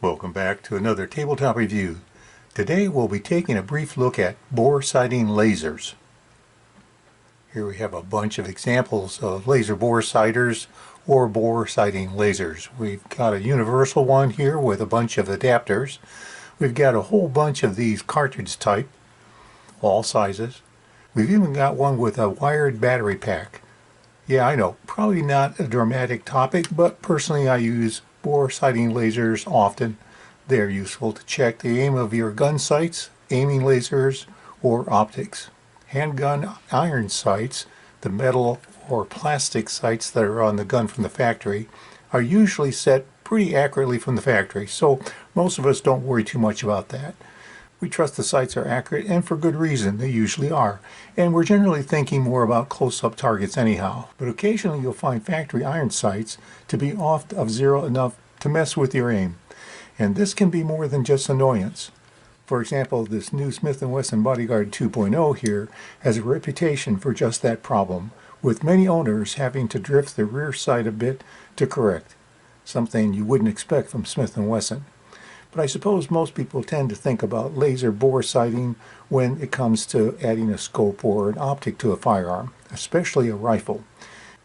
Welcome back to another tabletop review. Today we'll be taking a brief look at bore sighting lasers. Here we have a bunch of examples of laser bore sighters or bore sighting lasers. We've got a universal one here with a bunch of adapters. We've got a whole bunch of these cartridge type, all sizes. We've even got one with a wired battery pack. Yeah, I know, probably not a dramatic topic, but personally I use bore sighting lasers often. They're useful to check the aim of your gun sights, aiming lasers, or optics. Handgun iron sights, the metal or plastic sights that are on the gun from the factory, are usually set pretty accurately from the factory, so most of us don't worry too much about that. We trust the sights are accurate, and for good reason, they usually are. And we're generally thinking more about close-up targets anyhow. But occasionally you'll find factory iron sights to be off of zero enough to mess with your aim. And this can be more than just annoyance. For example, this new Smith & Wesson Bodyguard 2.0 here has a reputation for just that problem, with many owners having to drift the rear sight a bit to correct, something you wouldn't expect from Smith & Wesson. But I suppose most people tend to think about laser bore sighting when it comes to adding a scope or an optic to a firearm, especially a rifle.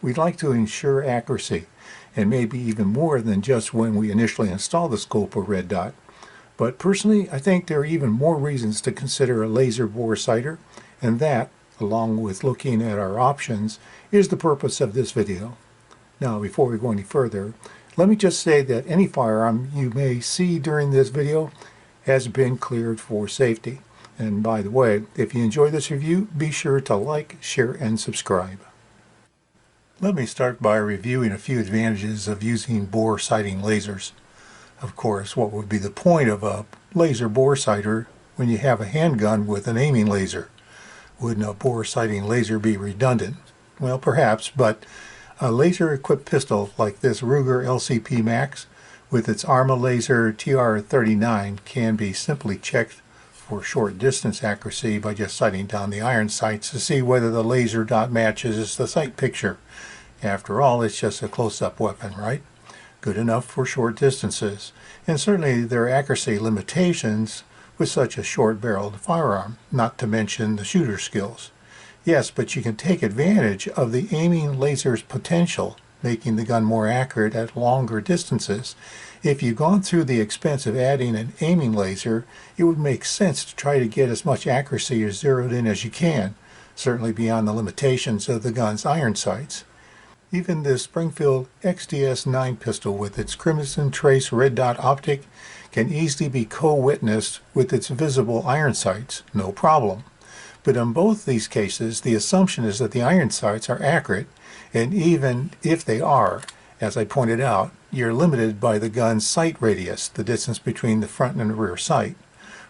We'd like to ensure accuracy, and maybe even more than just when we initially install the scope or red dot. But personally, I think there are even more reasons to consider a laser bore sighter, and that, along with looking at our options, is the purpose of this video. Now, before we go any further, let me just say that any firearm you may see during this video has been cleared for safety. And by the way, if you enjoy this review, be sure to like, share, and subscribe. Let me start by reviewing a few advantages of using bore sighting lasers. Of course, what would be the point of a laser bore sighter when you have a handgun with an aiming laser? Wouldn't a bore sighting laser be redundant? Well, perhaps, but a laser-equipped pistol like this Ruger LCP Max with its Arma Laser TR39 can be simply checked for short distance accuracy by just sighting down the iron sights to see whether the laser dot matches the sight picture. After all, it's just a close-up weapon, right? Good enough for short distances. And certainly there are accuracy limitations with such a short-barreled firearm, not to mention the shooter skills. Yes, but you can take advantage of the aiming laser's potential, making the gun more accurate at longer distances. If you've gone through the expense of adding an aiming laser, it would make sense to try to get as much accuracy as zeroed in as you can, certainly beyond the limitations of the gun's iron sights. Even this Springfield XDS-9 pistol with its Crimson Trace red dot optic can easily be co-witnessed with its visible iron sights, no problem. But in both these cases, the assumption is that the iron sights are accurate, and even if they are, as I pointed out, you're limited by the gun's sight radius, the distance between the front and the rear sight,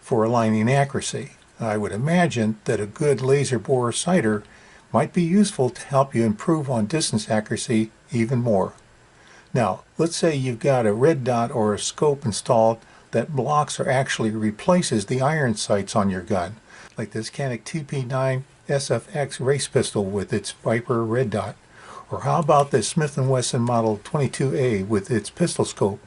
for aligning accuracy. I would imagine that a good laser bore sighter might be useful to help you improve on distance accuracy even more. Now, let's say you've got a red dot or a scope installed that blocks or actually replaces the iron sights on your gun, like this Canik TP9 SFX race pistol with its Viper red dot. Or how about this Smith & Wesson Model 22A with its pistol scope?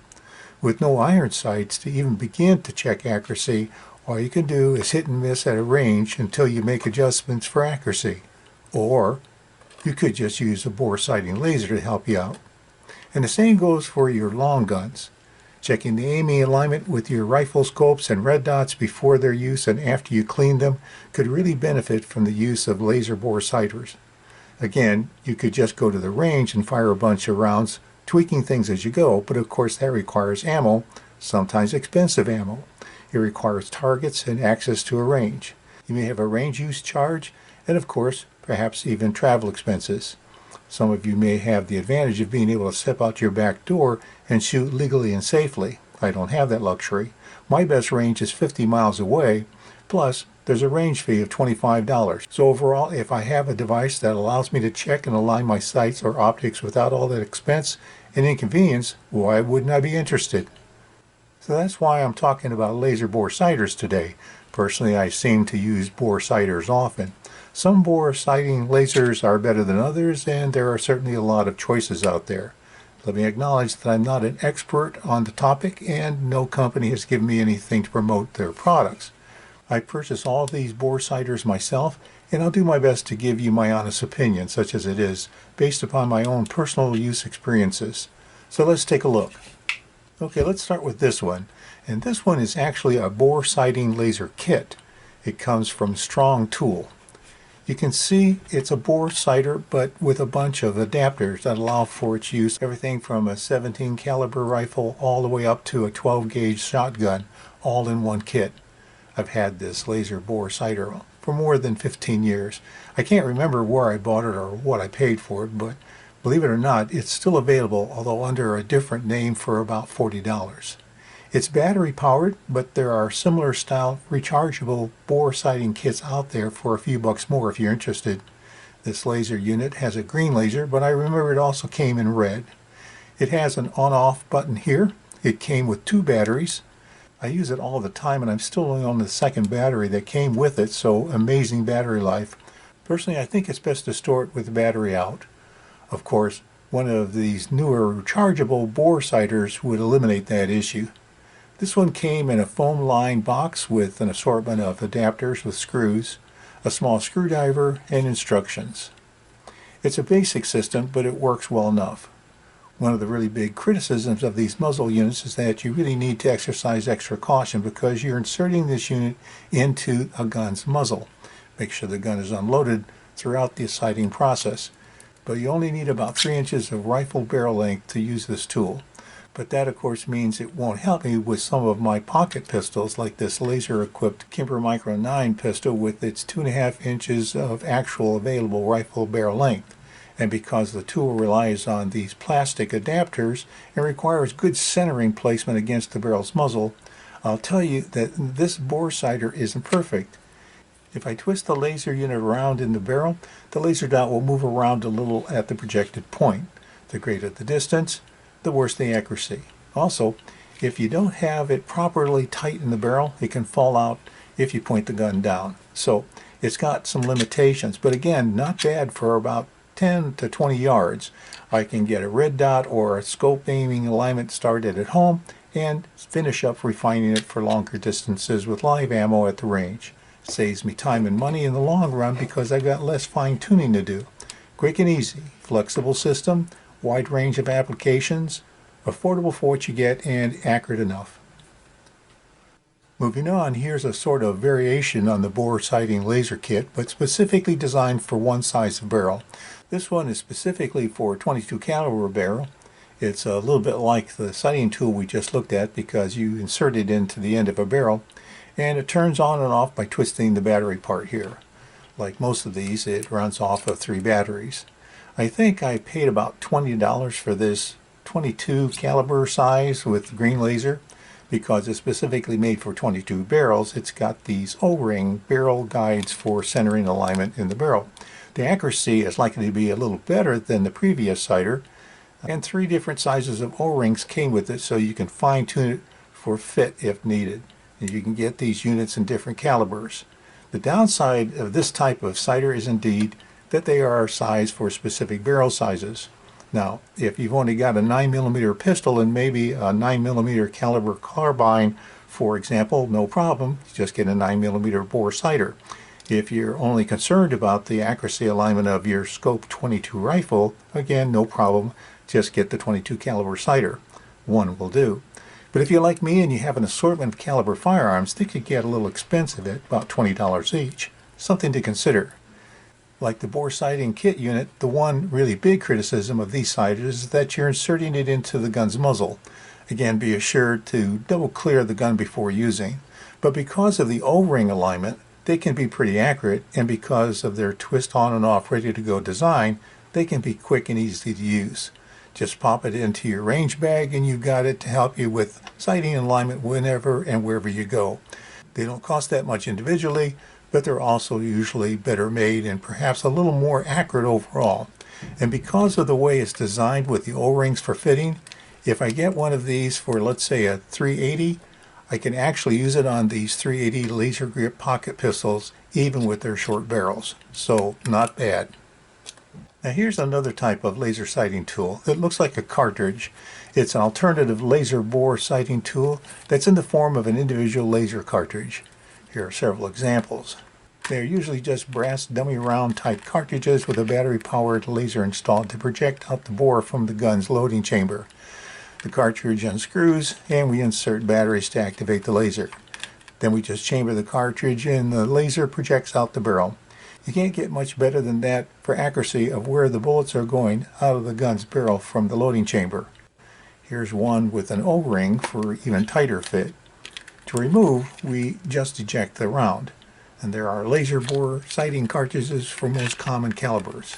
With no iron sights to even begin to check accuracy, all you can do is hit and miss at a range until you make adjustments for accuracy. Or you could just use a bore sighting laser to help you out. And the same goes for your long guns. Checking the aiming alignment with your rifle scopes and red dots before their use and after you clean them could really benefit from the use of laser bore sighters. Again, you could just go to the range and fire a bunch of rounds, tweaking things as you go, but of course that requires ammo, sometimes expensive ammo. It requires targets and access to a range. You may have a range use charge, and of course, perhaps even travel expenses. Some of you may have the advantage of being able to step out your back door and shoot legally and safely. I don't have that luxury. My best range is 50 miles away, plus there's a range fee of $25. So overall, if I have a device that allows me to check and align my sights or optics without all that expense and inconvenience, why wouldn't I be interested? So that's why I'm talking about laser bore sighters today. Personally, I seem to use bore sighters often. Some bore sighting lasers are better than others, and there are certainly a lot of choices out there. Let me acknowledge that I'm not an expert on the topic and no company has given me anything to promote their products. I purchase all of these bore ciders myself, and I'll do my best to give you my honest opinion, such as it is, based upon my own personal use experiences. So let's take a look. Okay, let's start with this one. And this one is actually a bore sighting laser kit. It comes from Strong Tool. You can see it's a bore sighter, but with a bunch of adapters that allow for its use. Everything from a 17 caliber rifle all the way up to a 12 gauge shotgun, all in one kit. I've had this laser bore sighter for more than 15 years. I can't remember where I bought it or what I paid for it, but believe it or not, it's still available, although under a different name for about $40. It's battery powered, but there are similar style rechargeable bore sighting kits out there for a few bucks more if you're interested. This laser unit has a green laser, but I remember it also came in red. It has an on-off button here. It came with 2 batteries. I use it all the time and I'm still only on the second battery that came with it, so amazing battery life. Personally, I think it's best to store it with the battery out. Of course, one of these newer rechargeable bore sighters would eliminate that issue. This one came in a foam-lined box with an assortment of adapters with screws, a small screwdriver, and instructions. It's a basic system, but it works well enough. One of the really big criticisms of these muzzle units is that you really need to exercise extra caution because you're inserting this unit into a gun's muzzle. Make sure the gun is unloaded throughout the sighting process. But you only need about 3 inches of rifle barrel length to use this tool. But that of course means it won't help me with some of my pocket pistols like this laser-equipped Kimber Micro 9 pistol with its 2.5 inches of actual available rifle barrel length. And because the tool relies on these plastic adapters and requires good centering placement against the barrel's muzzle, I'll tell you that this bore sighter isn't perfect. If I twist the laser unit around in the barrel, the laser dot will move around a little at the projected point. The greater the distance, the worse the accuracy. Also, if you don't have it properly tight in the barrel, it can fall out if you point the gun down. So it's got some limitations, but again, not bad for about 10 to 20 yards. I can get a red dot or a scope aiming alignment started at home and finish up refining it for longer distances with live ammo at the range. Saves me time and money in the long run because I've got less fine tuning to do. Quick and easy, flexible system, wide range of applications, affordable for what you get, and accurate enough. Moving on, here's a sort of variation on the bore sighting laser kit, but specifically designed for one size of barrel. This one is specifically for a 22 caliber barrel. It's a little bit like the sighting tool we just looked at because you insert it into the end of a barrel and it turns on and off by twisting the battery part here. Like most of these, it runs off of 3 batteries. I think I paid about $20 for this 22 caliber size with green laser. Because it's specifically made for 22 barrels, it's got these O-ring barrel guides for centering alignment in the barrel. The accuracy is likely to be a little better than the previous sighter, and 3 different sizes of O-rings came with it so you can fine-tune it for fit if needed. And you can get these units in different calibers. The downside of this type of sighter is indeed that they are sized for specific barrel sizes. Now, if you've only got a 9mm pistol and maybe a 9mm caliber carbine, for example, no problem, just get a 9mm bore sighter. If you're only concerned about the accuracy alignment of your scope 22 rifle, again, no problem, just get the 22 caliber sighter. One will do. But if you're like me and you have an assortment of caliber firearms, they could get a little expensive at about $20 each. Something to consider. Like the bore sighting kit unit, the one really big criticism of these sighters is that you're inserting it into the gun's muzzle. Again, be assured to double clear the gun before using. But because of the O-ring alignment, they can be pretty accurate, and because of their twist on and off ready to go design, they can be quick and easy to use. Just pop it into your range bag and you've got it to help you with sighting alignment whenever and wherever you go. They don't cost that much individually, but they're also usually better made and perhaps a little more accurate overall. And because of the way it's designed with the O-rings for fitting, if I get one of these for, let's say, a 380, I can actually use it on these 380 laser grip pocket pistols even with their short barrels. So not bad. Now here's another type of laser sighting tool. It looks like a cartridge. It's an alternative laser bore sighting tool that's in the form of an individual laser cartridge. Here are several examples. They're usually just brass dummy round type cartridges with a battery powered laser installed to project out the bore from the gun's loading chamber. The cartridge unscrews and we insert batteries to activate the laser. Then we just chamber the cartridge and the laser projects out the barrel. You can't get much better than that for accuracy of where the bullets are going out of the gun's barrel from the loading chamber. Here's one with an O-ring for even tighter fit. To remove, we just eject the round. And there are laser bore sighting cartridges for most common calibers.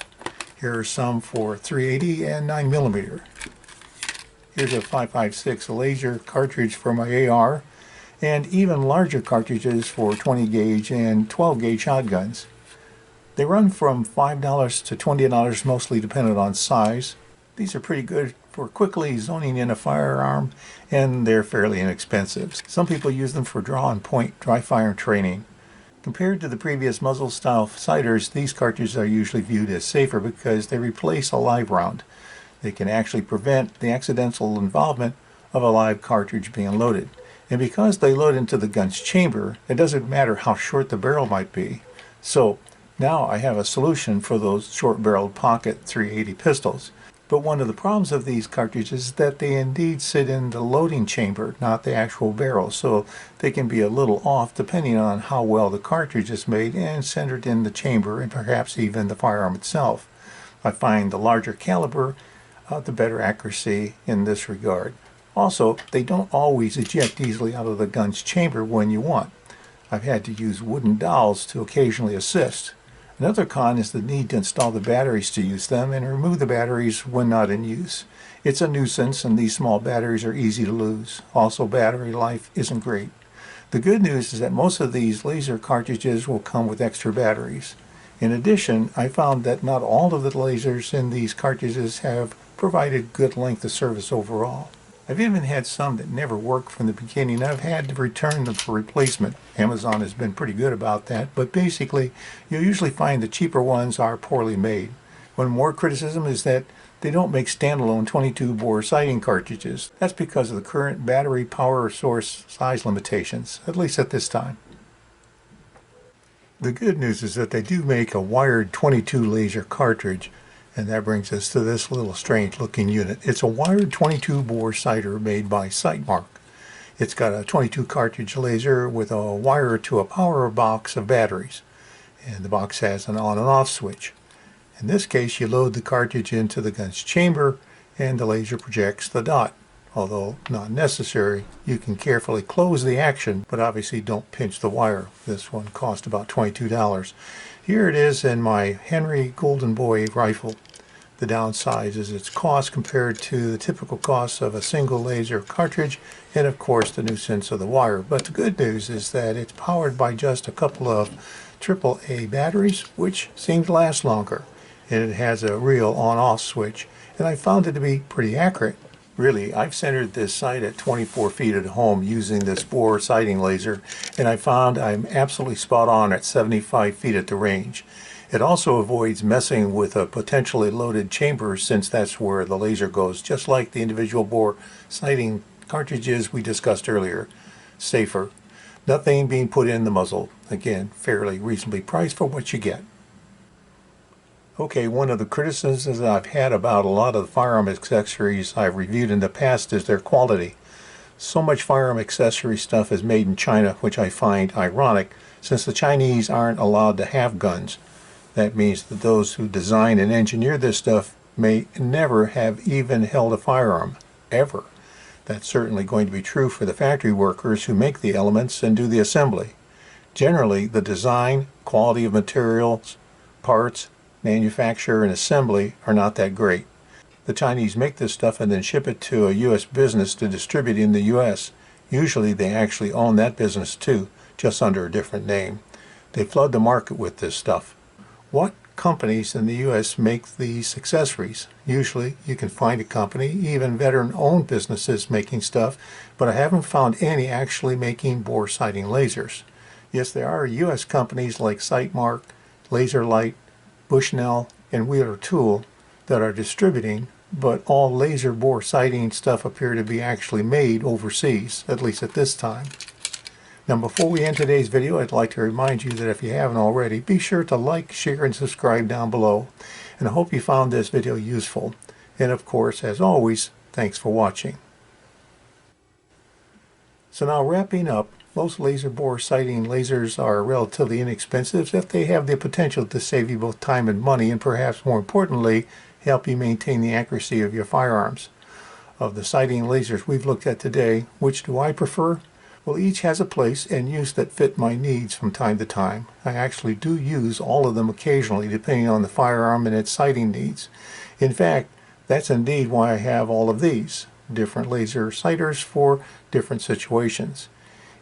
Here are some for .380 and 9mm. Here's a 5.56 laser cartridge for my AR, and even larger cartridges for 20 gauge and 12 gauge shotguns. They run from $5 to $20, mostly dependent on size. These are pretty good for quickly zoning in a firearm, and they're fairly inexpensive. Some people use them for draw and point dry fire training. Compared to the previous muzzle-style sighters, these cartridges are usually viewed as safer because they replace a live round. They can actually prevent the accidental involvement of a live cartridge being loaded. And because they load into the gun's chamber, it doesn't matter how short the barrel might be. So now I have a solution for those short-barreled pocket .380 pistols. But one of the problems of these cartridges is that they indeed sit in the loading chamber, not the actual barrel, so they can be a little off depending on how well the cartridge is made and centered in the chamber and perhaps even the firearm itself. I find the larger caliber, the better accuracy in this regard. Also, they don't always eject easily out of the gun's chamber when you want. I've had to use wooden dowels to occasionally assist. Another con is the need to install the batteries to use them and remove the batteries when not in use. It's a nuisance and these small batteries are easy to lose. Also, battery life isn't great. The good news is that most of these laser cartridges will come with extra batteries. In addition, I found that not all of the lasers in these cartridges have provided good length of service overall. I've even had some that never worked from the beginning. I've had to return them for replacement. Amazon has been pretty good about that, but basically you'll usually find the cheaper ones are poorly made. One more criticism is that they don't make standalone 22 bore sighting cartridges. That's because of the current battery power source size limitations, at least at this time. The good news is that they do make a wired 22 laser cartridge. And that brings us to this little strange looking unit. It's a wired 22 bore sighter made by Sightmark. It's got a 22 cartridge laser with a wire to a power box of batteries. And the box has an on and off switch. In this case, you load the cartridge into the gun's chamber and the laser projects the dot. Although not necessary, you can carefully close the action, but obviously don't pinch the wire. This one cost about $22. Here it is in my Henry Golden Boy rifle. The downside is its cost compared to the typical cost of a single laser cartridge, and of course the nuisance of the wire. But the good news is that it's powered by just a couple of AAA batteries, which seem to last longer. And it has a real on-off switch, and I found it to be pretty accurate. Really, I've centered this sight at 24 feet at home using this bore sighting laser, and I found I'm absolutely spot on at 75 feet at the range. It also avoids messing with a potentially loaded chamber since that's where the laser goes, just like the individual bore sighting cartridges we discussed earlier. Safer. Nothing being put in the muzzle. Again, fairly reasonably priced for what you get. Okay, one of the criticisms I've had about a lot of the firearm accessories I've reviewed in the past is their quality. So much firearm accessory stuff is made in China, which I find ironic, since the Chinese aren't allowed to have guns. That means that those who design and engineer this stuff may never have even held a firearm, ever. That's certainly going to be true for the factory workers who make the elements and do the assembly. Generally, the design, quality of materials, parts, manufacture, and assembly are not that great. The Chinese make this stuff and then ship it to a U.S. business to distribute in the U.S. Usually they actually own that business too, just under a different name. They flood the market with this stuff. What companies in the U.S. make these accessories? Usually you can find a company, even veteran-owned businesses making stuff, but I haven't found any actually making bore sighting lasers. Yes, there are U.S. companies like Sightmark, Laser Light, Bushnell, and Wheeler Tool that are distributing, but all laser bore sighting stuff appear to be actually made overseas, at least at this time. Now before we end today's video, I'd like to remind you that if you haven't already, be sure to like, share, and subscribe down below. And I hope you found this video useful. And of course, as always, thanks for watching. So now wrapping up, most laser bore sighting lasers are relatively inexpensive if they have the potential to save you both time and money, and perhaps more importantly, help you maintain the accuracy of your firearms. Of the sighting lasers we've looked at today, which do I prefer? Well, each has a place and use that fit my needs from time to time. I actually do use all of them occasionally, depending on the firearm and its sighting needs. In fact, that's indeed why I have all of these different laser sighters for different situations.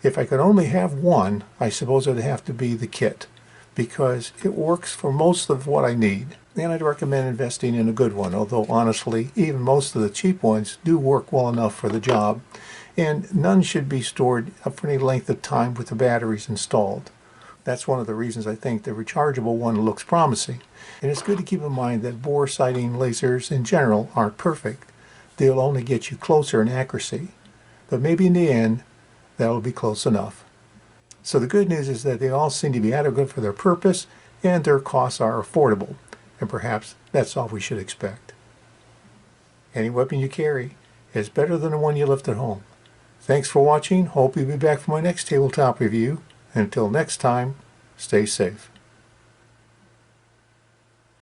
If I could only have one, I suppose it would have to be the kit, because it works for most of what I need. And I'd recommend investing in a good one, although honestly, even most of the cheap ones do work well enough for the job. And none should be stored for any length of time with the batteries installed. That's one of the reasons I think the rechargeable one looks promising. And it's good to keep in mind that bore sighting lasers in general aren't perfect. They'll only get you closer in accuracy. But maybe in the end, that'll be close enough. So the good news is that they all seem to be adequate for their purpose, and their costs are affordable. And perhaps that's all we should expect. Any weapon you carry is better than the one you left at home. Thanks for watching. Hope you'll be back for my next tabletop review. Until next time, stay safe.